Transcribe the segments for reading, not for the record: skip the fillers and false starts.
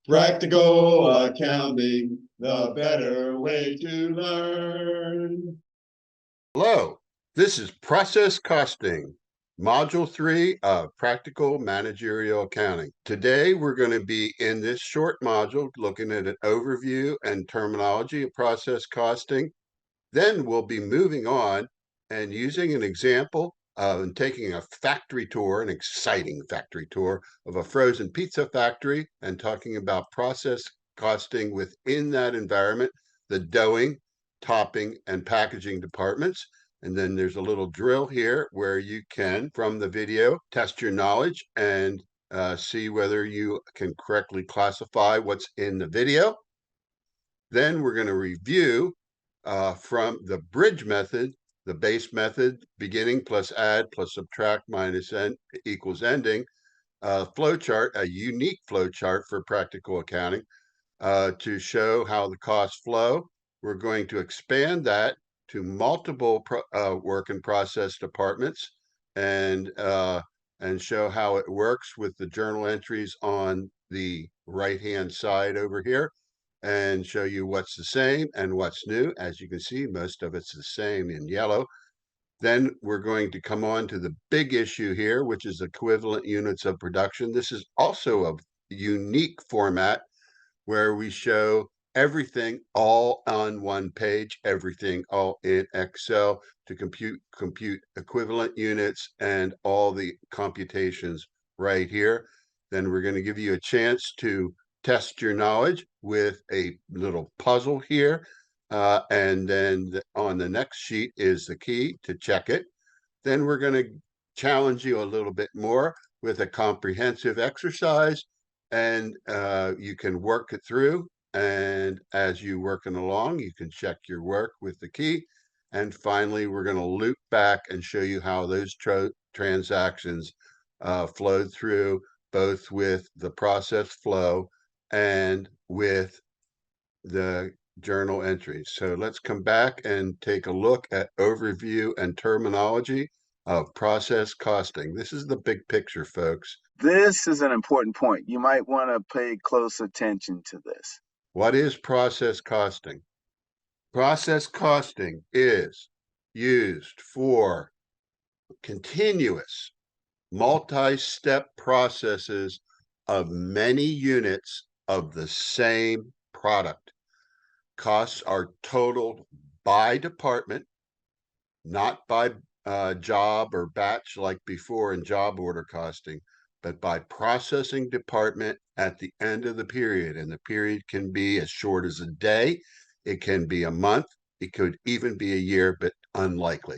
Practical accounting, the better way to learn. Hello, this is Process Costing, Module 3 of Practical Managerial Accounting. Today, we're going to be in this short module looking at an overview and terminology of process costing. Then we'll be moving on and using an example and taking a factory tour, an exciting factory tour of a frozen pizza factory, and talking about process costing within that environment, the doughing, topping, and packaging departments. And then there's a little drill here where you can, from the video, test your knowledge and see whether you can correctly classify what's in the video. Then we're going to review from the bridge method, the base method, beginning plus add plus subtract minus end equals ending, flow chart, a unique flow chart for practical accounting to show how the costs flow. We're going to expand that to multiple work and process departments and show how it works with the journal entries on the right-hand side over here and show you what's the same and what's new. As you can see, most of it's the same in yellow. Then we're going to come on to the big issue here, which is equivalent units of production. This is also a unique format where we show everything all on one page, everything all in Excel to compute equivalent units and all the computations right here. Then we're going to give you a chance to test your knowledge with a little puzzle here. And then on the next sheet is the key to check it. Then we're going to challenge you a little bit more with a comprehensive exercise, and you can work it through. And as you're working along, you can check your work with the key. And finally, we're going to loop back and show you how those transactions flowed through, both with the process flow and with the journal entries. So let's come back and take a look at overview and terminology of process costing. This is the big picture, folks. This is an important point. You might want to pay close attention to this. What is process costing? Process costing is used for continuous multi-step processes of many units of the same product. Costs are totaled by department, not by job or batch like before in job order costing, but by processing department at the end of the period. And the period can be as short as a day, it can be a month, it could even be a year, but unlikely.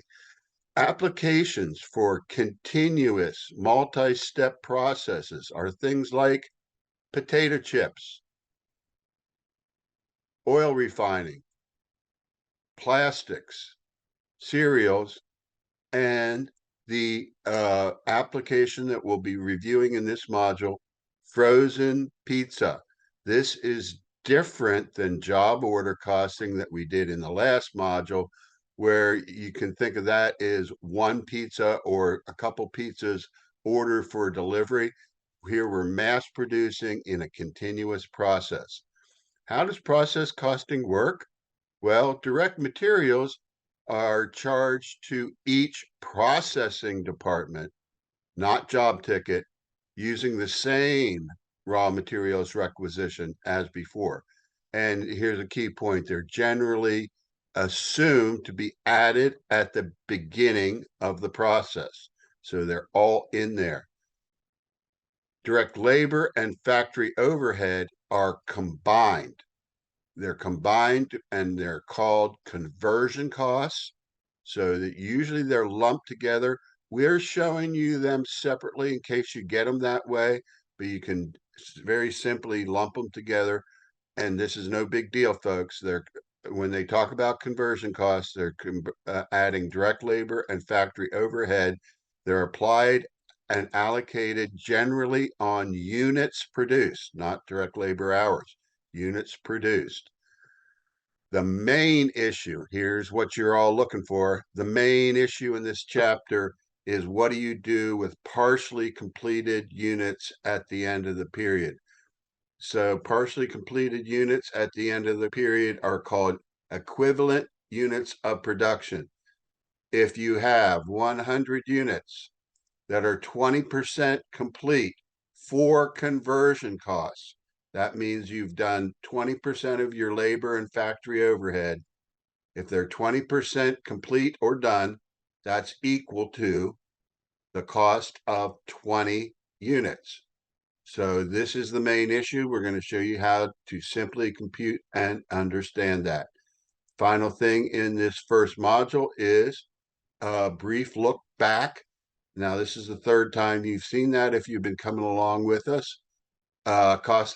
Applications for continuous multi-step processes are things like potato chips, oil refining, plastics, cereals, and the application that we'll be reviewing in this module, frozen pizza. This is different than job order costing that we did in the last module, where you can think of that as one pizza or a couple pizzas ordered for delivery. Here we're mass producing in a continuous process. How does process costing work? Well, direct materials are charged to each processing department, not job ticket, using the same raw materials requisition as before. And here's a key point. They're generally assumed to be added at the beginning of the process. So they're all in there. Direct labor and factory overhead are combined. They're combined and they're called conversion costs. So that usually they're lumped together. We're showing you them separately in case you get them that way, but you can very simply lump them together. And this is no big deal, folks. When they talk about conversion costs, they're adding direct labor and factory overhead. They're applied and allocated generally on units produced, not direct labor hours, units produced. The main issue, here's what you're all looking for. The main issue in this chapter is what do you do with partially completed units at the end of the period? So partially completed units at the end of the period are called equivalent units of production. If you have 100 units that are 20% complete for conversion costs, that means you've done 20% of your labor and factory overhead. If they're 20% complete or done, that's equal to the cost of 20 units. So this is the main issue. We're going to show you how to simply compute and understand that. Final thing in this first module is a brief look back. Now, this is the third time you've seen that if you've been coming along with us.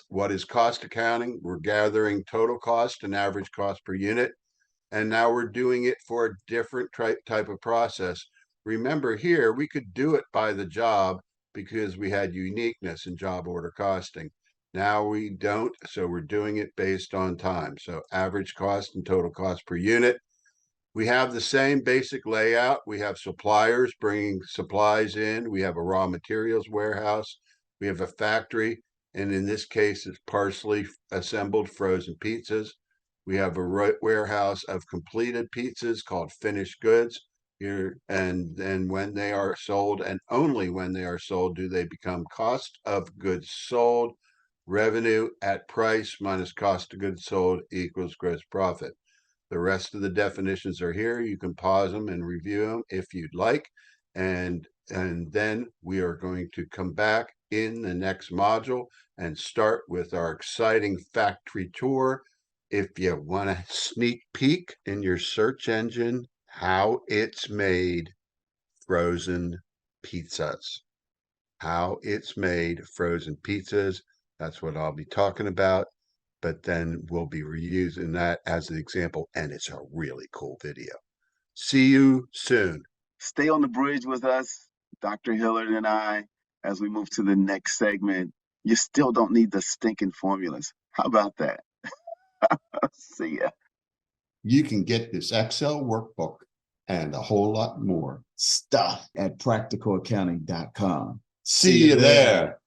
What is cost accounting? We're gathering total cost and average cost per unit. And now we're doing it for a different type of process. Remember here, we could do it by the job because we had uniqueness in job order costing. Now we don't, so we're doing it based on time. So average cost and total cost per unit. We have the same basic layout. We have suppliers bringing supplies in. We have a raw materials warehouse. We have a factory. And in this case, it's partially assembled frozen pizzas. We have a warehouse of completed pizzas called finished goods here. And then when they are sold, and only when they are sold, do they become cost of goods sold. Revenue at price minus cost of goods sold equals gross profit. The rest of the definitions are here. You can pause them and review them if you'd like. And then we are going to come back in the next module and start with our exciting factory tour. If you want a sneak peek in your search engine, how it's made frozen pizzas. How it's made frozen pizzas. That's what I'll be talking about. But then we'll be reusing that as an example, and it's a really cool video. See you soon. Stay on the bridge with us, Dr. Hillard and I, as we move to the next segment. You still don't need the stinking formulas. How about that? See ya. You can get this Excel workbook and a whole lot more Stuff at practicalaccounting.com. See you there.